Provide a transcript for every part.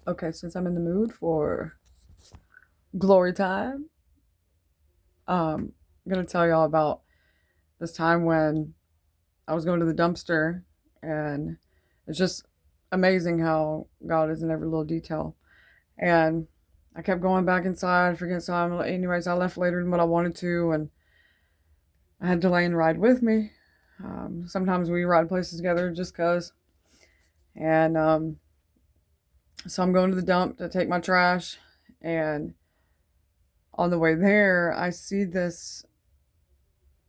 Okay, since I'm in the mood for glory time, I'm gonna tell y'all about this time when I was going to the dumpster, and it's just amazing how God is in every little detail. And I kept going back inside, forgetting time. Anyways, I left later than what I wanted to, and I had Delane ride with me. Sometimes we ride places together just cause. And so I'm going to the dump to take my trash, and on the way there, I see this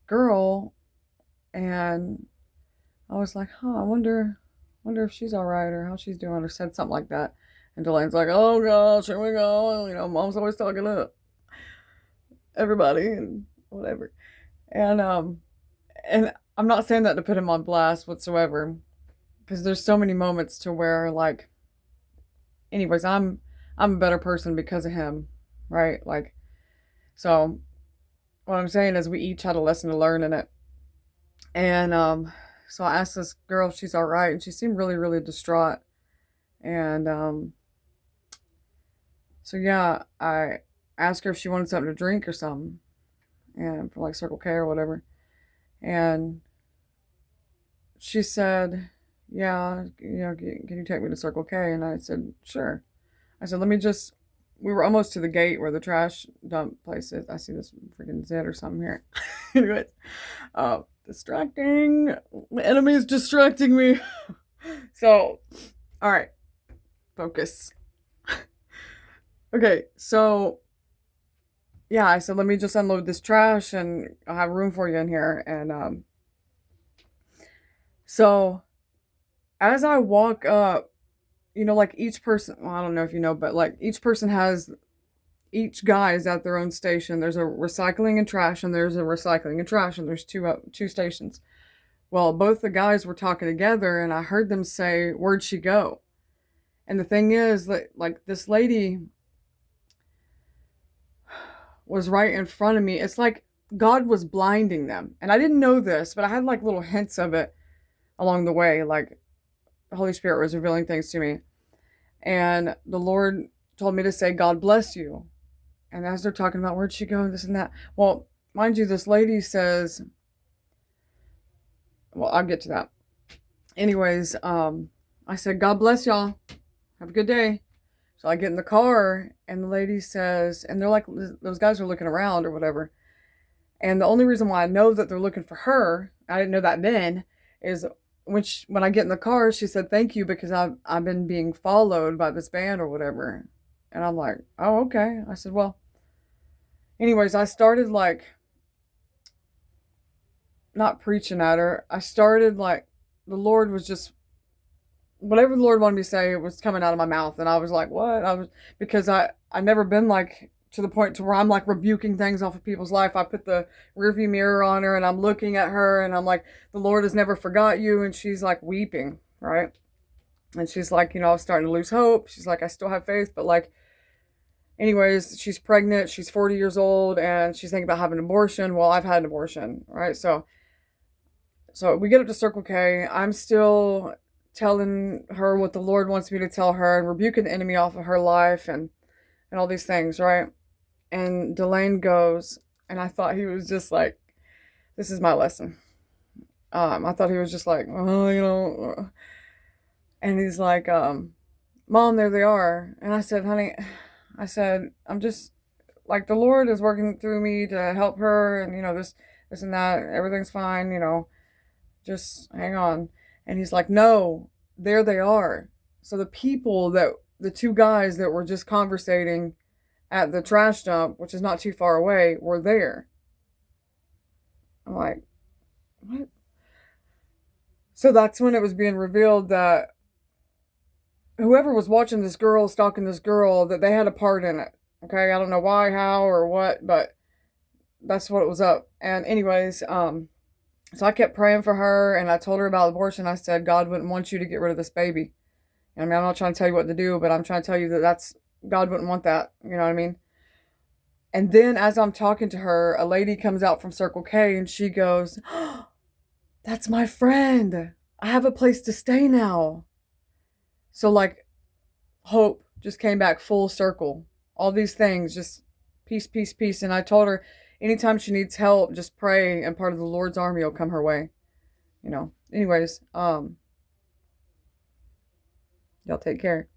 girl, and I was like, "Huh, I wonder if she's all right or how she's doing," or said something like that. And Delane's like, "Oh gosh, here we go." Mom's always talking to everybody and whatever. And and I'm not saying that to put him on blast whatsoever, because there's so many moments to where like, anyways, I'm a better person because of him, right? Like, so what I'm saying is we each had a lesson to learn in it. And so I asked this girl if she's all right, and she seemed really, really distraught. And so yeah, I asked her if she wanted something to drink or something, and from like Circle K or whatever. And she said, "Yeah, can you take me to Circle K?" And I said, "Sure." I said, "Let me just." We were almost to the gate where the trash dump place is. I see this freaking Zed or something here. Anyways, distracting. The enemy is distracting me. So, all right, focus. Okay, so yeah, I said, let me just unload this trash and I'll have room for you in here. And so as I walk up, like each person, well, I don't know if you know, but like each guy is at their own station. There's a recycling and trash, and there's a recycling and trash, and there's two stations. Well, both the guys were talking together, and I heard them say, "Where'd she go?" And the thing is that, like, this lady was right in front of me. It's like God was blinding them. And I didn't know this, but I had like little hints of it along the way. Like the Holy Spirit was revealing things to me. And the Lord told me to say, "God bless you." And as they're talking about where'd she go, this and that. Well, mind you, this lady says, well, I'll get to that. Anyways, I said, "God bless y'all. Have a good day." So I get in the car, and the lady says, and they're like, those guys are looking around or whatever. And the only reason why I know that they're looking for her, I didn't know that then, is when I get in the car, she said thank you because I've been being followed by this band or whatever. And I'm like, "Oh, okay." I said, "Well," anyways, I started like not preaching at her. I started like the Lord was just whatever the Lord wanted me to say, it was coming out of my mouth, and I was like, "What?" Because I never been like to the point to where I'm like rebuking things off of people's life. I put the rearview mirror on her, and I'm looking at her, and I'm like, "The Lord has never forgot you," and she's like weeping, right? And she's like, I was starting to lose hope. She's like, "I still have faith, but like." Anyways, she's pregnant. She's 40 years old, and she's thinking about having an abortion. Well, I've had an abortion, right? So we get up to Circle K. I'm still telling her what the Lord wants me to tell her and rebuking the enemy off of her life and all these things, right? And Delane goes, and I thought he was just like, "This is my lesson." I thought he was just like, "Oh, and he's like, "Mom, there they are." And I said, "Honey," I said, "I'm just like the Lord is working through me to help her, and this and that. Everything's fine, just hang on." And he's like, "No, there they are." So the two guys that were just conversating at the trash dump, which is not too far away, were there. I'm like, "What?" So that's when it was being revealed that whoever was watching this girl, stalking this girl, that they had a part in it. Okay, I don't know why, how, or what, but that's what it was up. And anyways, so I kept praying for her, and I told her about abortion. I said, "God wouldn't want you to get rid of this baby." I mean, I'm not trying to tell you what to do, but I'm trying to tell you that God wouldn't want that. You know what I mean? And then as I'm talking to her, a lady comes out from Circle K, and she goes, "Oh, that's my friend. I have a place to stay now." So like hope just came back full circle. All these things, just peace, peace, peace. And I told her anytime she needs help, just pray and part of the Lord's army will come her way. Anyways, y'all take care.